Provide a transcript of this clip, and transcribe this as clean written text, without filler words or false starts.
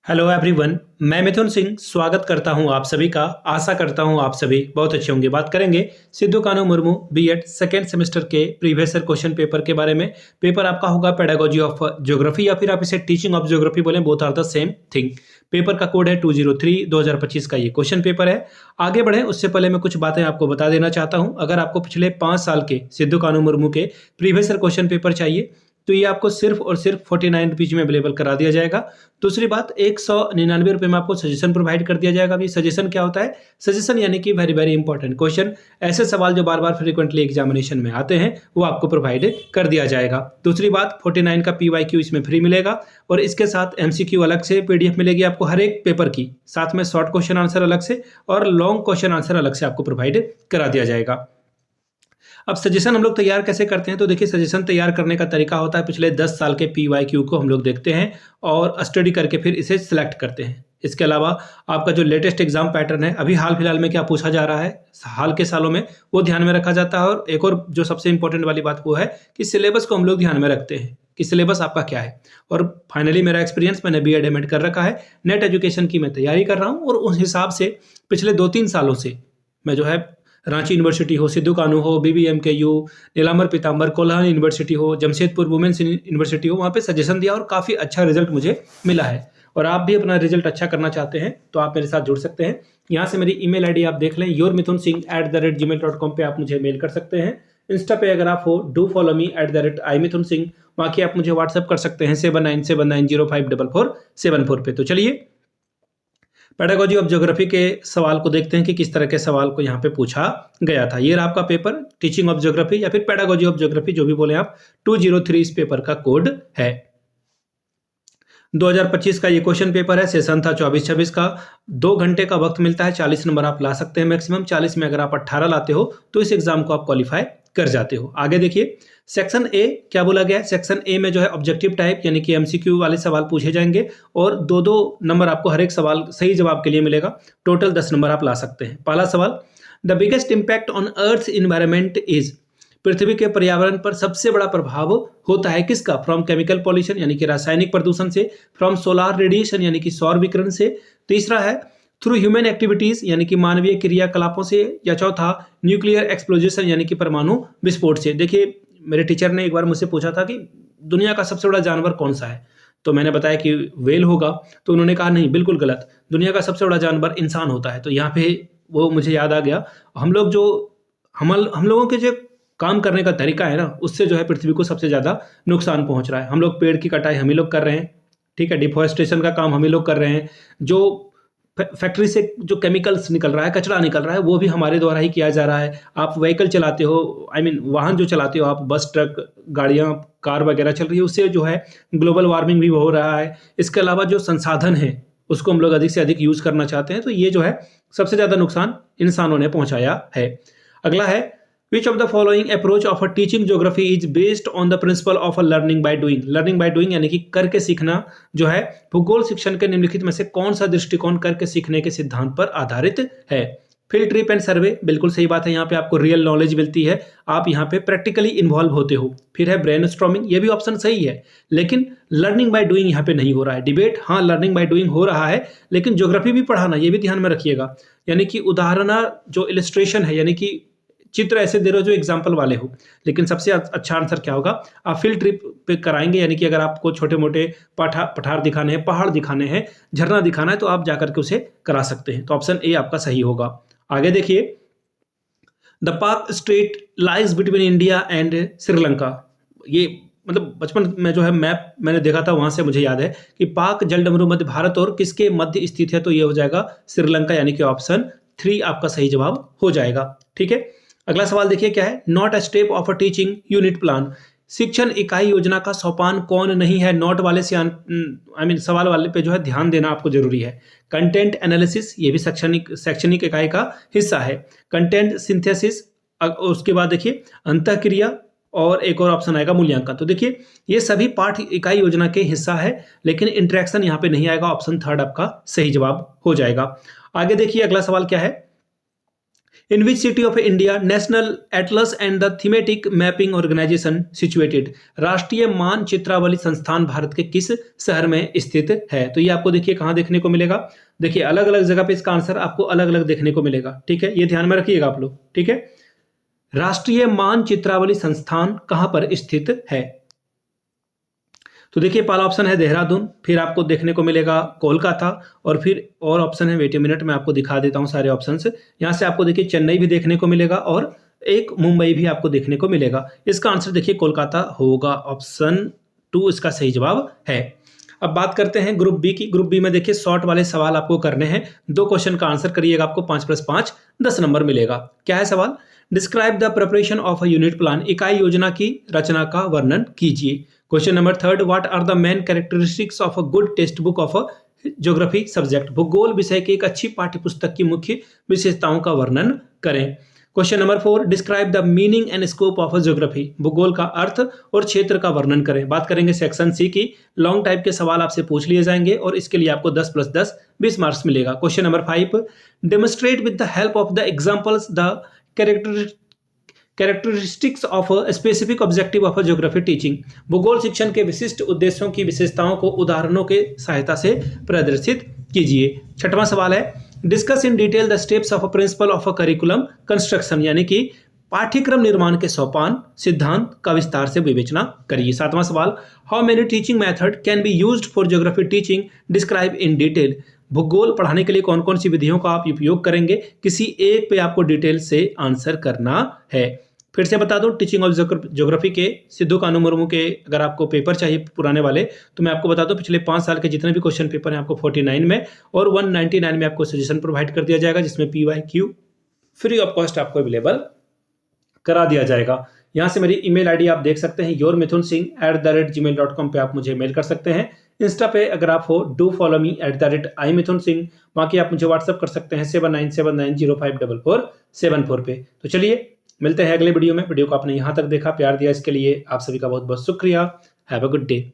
Hello everyone, मैं मिथुन सिंह स्वागत करता हूं आप सभी का। आशा करता हूं आप सभी बहुत अच्छे होंगे। बात करेंगे Sidhu Kanhu Murmu BEd second semester के प्रीवियस ईयर क्वेश्चन पेपर के बारे में। पेपर आपका होगा पेडागोजी ऑफ ज्योग्राफी या फिर आप इसे टीचिंग ऑफ ज्योग्राफी बोलें, both are the same thing. Paper का कोड है 203 2025 का ये क्वेश्चन पेपर है। आगे बढ़े उससे पहले मैं कुछ बातें आपको बता देना चाहता हूं। अगर आपको पिछले 5 साल के सिद्धू कान्हू मुर्मू के प्रीवियस ईयर क्वेश्चन पेपर चाहिए तो ये आपको सिर्फ और सिर्फ 49 रुपीज में अवेलेबल करा दिया जाएगा। दूसरी बात, 199 रुपये में आपको सजेशन प्रोवाइड कर दिया जाएगा। अभी सजेशन क्या होता है? सजेशन यानी कि वेरी वेरी इंपॉर्टेंट क्वेश्चन, ऐसे सवाल जो बार बार फ्रीक्वेंटली एग्जामिनेशन में आते हैं वो आपको प्रोवाइड कर दिया जाएगा। दूसरी बात, 49 का PYQ इसमें फ्री मिलेगा और इसके साथ MCQ अलग से PDF मिलेगी आपको हर एक पेपर की, साथ में शॉर्ट क्वेश्चन आंसर अलग से और लॉन्ग क्वेश्चन आंसर अलग से आपको प्रोवाइड करा दिया जाएगा। अब सजेशन हम लोग तैयार कैसे करते हैं? तो देखिए, सजेशन तैयार करने का तरीका होता है पिछले 10 साल के PYQ को हम लोग देखते हैं और स्टडी करके फिर इसे सिलेक्ट करते हैं। इसके अलावा आपका जो लेटेस्ट एग्जाम पैटर्न है, अभी हाल फिलहाल में क्या पूछा जा रहा है हाल के सालों में, वो ध्यान में रखा जाता है। और एक और जो सबसे इंपॉर्टेंट वाली बात वो है कि सिलेबस को हम लोग ध्यान में रखते हैं कि सिलेबस आपका क्या है। और फाइनली मेरा एक्सपीरियंस, मैंने BEd MAd कर रखा है, नेट एजुकेशन की मैं तैयारी कर रहा हूँ और उस हिसाब से पिछले 2-3 सालों से मैं जो है रांची यूनिवर्सिटी हो, सिद्धू कान्हू हो, BBMKU, नीलांबर पीताम्बर, कोल्हान यूनिवर्सिटी हो, जमशेदपुर वुमेन्स यूनिवर्सिटी हो, वहाँ पे सजेशन दिया और काफ़ी अच्छा रिजल्ट मुझे मिला है। और आप भी अपना रिजल्ट अच्छा करना चाहते हैं तो आप मेरे साथ जुड़ सकते हैं। यहाँ से मेरी email ID आप देख लें, yourmithunSingh@gmail.com पे आप मुझे मेल कर सकते हैं। इंस्टा पे अगर आप हो, डू फॉलो मी @imithunsingh। बाकी आप मुझे व्हाट्सअप कर सकते हैं 7979054474 पे। तो चलिए पेडागोजी ऑफ ज्योग्राफी के सवाल को देखते हैं कि किस तरह के सवाल को यहाँ पे पूछा गया था। ये रहा आपका पेपर, टीचिंग ऑफ ज्योग्राफी या फिर पेडागोजी ऑफ ज्योग्राफी, जो भी बोले आप। 203 इस पेपर का कोड है। 2025 का ये क्वेश्चन पेपर है। सेशन था 24-26 का। 2 घंटे का वक्त मिलता है। 40 नंबर आप ला सकते हैं मैक्सिमम। 40 में अगर आप 18 लाते हो तो इस एग्जाम को आप क्वालिफाई कर जाते हो। आगे देखिए, सेक्शन ए क्या बोला गया है। सेक्शन ए में जो है ऑब्जेक्टिव टाइप यानी कि MCQ वाले सवाल पूछे जाएंगे और 2-2 नंबर आपको हर एक सवाल सही जवाब के लिए मिलेगा। टोटल 10 नंबर आप ला सकते हैं। पहला सवाल, the biggest impact on earth environment is. पृथ्वी के पर्यावरण पर सबसे बड़ा प्रभाव होता है किसका? फ्रॉम केमिकल पॉल्यूशन यानी कि रासायनिक प्रदूषण से, फ्रॉम सोलार रेडिएशन यानी कि सौर विकिरण से, तीसरा है थ्रू ह्यूमन एक्टिविटीज यानी कि मानवीय क्रियाकलापों से, या चौथा न्यूक्लियर एक्सप्लोजन यानी कि परमाणु विस्फोट से। देखिए, मेरे टीचर ने एक बार मुझसे पूछा था कि दुनिया का सबसे बड़ा जानवर कौन सा है, तो मैंने बताया कि व्हेल होगा। तो उन्होंने कहा नहीं, बिल्कुल गलत, दुनिया का सबसे बड़ा जानवर इंसान होता है। तो यहाँ पे वो मुझे याद आ गया, हम लोगों के जो काम करने का तरीका है ना, उससे जो है पृथ्वी को सबसे ज़्यादा नुकसान पहुंच रहा है। हम लोग पेड़ की कटाई हम ही लोग कर रहे हैं, ठीक है, डिफॉरेस्टेशन का काम हम ही लोग कर रहे हैं। जो फैक्ट्री से जो केमिकल्स निकल रहा है, कचरा निकल रहा है, वो भी हमारे द्वारा ही किया जा रहा है। आप व्हीकल चलाते हो, वाहन जो चलाते हो आप, बस, ट्रक, गाड़ियाँ, कार वगैरह चल रही है, उससे जो है ग्लोबल वार्मिंग भी हो रहा है। इसके अलावा जो संसाधन है उसको हम लोग अधिक से अधिक यूज़ करना चाहते हैं, तो ये जो है सबसे ज़्यादा नुकसान इंसानों ने पहुँचाया है। अगला है, Which of the following approach of a teaching geography is based on the principle of a learning by doing? Learning by doing यानी कि करके सीखना जो है, भूगोल शिक्षण के निम्नलिखित में से कौन सा दृष्टिकोण करके सीखने के सिद्धांत पर आधारित है? फील्ड ट्रिप एंड सर्वे, बिल्कुल सही बात है। यहाँ पे आपको रियल नॉलेज मिलती है, आप यहाँ पे प्रैक्टिकली इन्वॉल्व होते हो। फिर है ब्रेनस्टॉर्मिंग, ये भी ऑप्शन सही है, लेकिन लर्निंग बाय डूइंग यहाँ पे नहीं हो रहा है। डिबेट, हाँ लर्निंग बाय डूइंग हो रहा है, लेकिन ज्योग्राफी भी पढ़ाना, ये भी ध्यान में रखिएगा। यानी कि उदाहरण जो इलिस्ट्रेशन है, यानी कि चित्र ऐसे दे रहे हो जो एग्जाम्पल वाले हो। लेकिन सबसे अच्छा आंसर क्या होगा? आप फील्ड ट्रिप पे कराएंगे, यानी कि अगर आपको छोटे मोटे पठार दिखाने हैं, पहाड़ दिखाने हैं, झरना दिखाना है, तो आप जाकर के उसे करा सकते हैं। तो ऑप्शन ए आपका सही होगा। आगे देखिए, द पाक straight lies between India and Sri Lanka. ये मतलब बचपन में जो है मैप मैंने देखा था, वहां से मुझे याद है कि पाक जलडमरू मध्य भारत और किसके मध्य स्थित है, तो ये हो जाएगा श्रीलंका, यानी कि ऑप्शन 3 आपका सही जवाब हो जाएगा। ठीक है, अगला सवाल देखिए क्या है। Not a step of a teaching unit plan. शिक्षण इकाई योजना का सोपान कौन नहीं है? नोट वाले से सवाल वाले पे जो है ध्यान देना आपको जरूरी है। कंटेंट एनालिसिस, ये भी शैक्षणिक इकाई का हिस्सा है। कंटेंट सिंथेसिस, उसके बाद देखिए अंतःक्रिया, और एक और ऑप्शन आएगा मूल्यांकन। तो देखिए, ये सभी पाठ इकाई योजना के हिस्सा है, लेकिन इंटरेक्शन यहाँ पे नहीं आएगा। ऑप्शन 3 आपका सही जवाब हो जाएगा। आगे देखिए, अगला सवाल क्या है। In which city of India national atlas and the thematic mapping organisation situated, राष्ट्रीय मानचित्रावली संस्थान भारत के किस शहर में स्थित है। तो ये आपको देखिए कहाँ देखने को मिलेगा, देखिए अलग अलग जगह पे इसका आंसर आपको अलग अलग देखने को मिलेगा, ठीक है, ये ध्यान में रखिएगा आप लोग, ठीक है। राष्ट्रीय मानचित्रावली संस्थान कहां पर स्थित है, तो देखिए पहला ऑप्शन है देहरादून, फिर आपको देखने को मिलेगा कोलकाता, और फिर और ऑप्शन है, वेट ए मिनट मैं आपको दिखा देता हूं सारे ऑप्शंस। यहां से आपको देखिए चेन्नई भी देखने को मिलेगा और एक मुंबई भी आपको देखने को मिलेगा। इसका आंसर देखिए कोलकाता होगा, ऑप्शन 2 इसका सही जवाब है। अब बात करते हैं ग्रुप बी की। ग्रुप बी में देखिए शॉर्ट वाले सवाल आपको करने हैं, 2 क्वेश्चन का आंसर करिएगा, आपको 5+5 10 नंबर मिलेगा। क्या है सवाल, describe the preparation of a unit plan, इकाई योजना की रचना का वर्णन कीजिए। Question number 3, what are the main characteristics of a good text book of a geography subject, भूगोल विषय की एक अच्छी पाठ्य पुस्तक की मुख्य विशेषताओं का वर्णन करें। Question number 4, describe the meaning and scope of a geography, भूगोल का अर्थ और क्षेत्र का वर्णन करें। बात करेंगे सेक्शन सी की, लॉन्ग टाइप के सवाल आपसे पूछ लिए जाएंगे और इसके लिए आपको 10+10 20 मार्क्स मिलेगा। Question number 5, demonstrate with the help of the examples the characteristics of specific objective of geography teaching, भूगोल शिक्षण के विशिष्ट उद्देश्यों की विशेषताओं को उदाहरणों के सहायता से प्रदर्शित कीजिए। 6वां सवाल है, discuss in detail the steps of principle of curriculum construction, यानी कि पाठ्यक्रम निर्माण के सोपान सिद्धांत का विस्तार से विवेचना करिए। 7वां सवाल, how many teaching method can be used for geography teaching, describe in detail, भूगोल पढ़ाने के लिए कौन कौन सी विधियों का आप उपयोग करेंगे, किसी एक पे आपको डिटेल से आंसर करना है। फिर से बता दूं, टीचिंग ऑफ ज्योग्राफी के सिद्धू कानू मुर्मू के अगर आपको पेपर चाहिए पुराने वाले, तो मैं आपको बता दूं पिछले 5 साल के जितने भी क्वेश्चन पेपर हैं आपको 49 में और 199 में आपको सजेशन प्रोवाइड कर दिया जाएगा, जिसमें PYQ फ्री ऑफ कॉस्ट आपको अवेलेबल करा दिया जाएगा। यहाँ से मेरी ईमेल आईडी आप देख सकते हैं, yourmithunsingh@gmail.com पे आप मुझे मेल कर सकते हैं। इंस्टा पे अगर आप हो, डू फॉलो मी @imithunsingh, बाकी आप मुझे व्हाट्सअप कर सकते हैं 7979054474 पे। तो चलिए मिलते हैं अगले वीडियो में। वीडियो को आपने यहाँ तक देखा, प्यार दिया, इसके लिए आप सभी का बहुत बहुत शुक्रिया। Have a good day.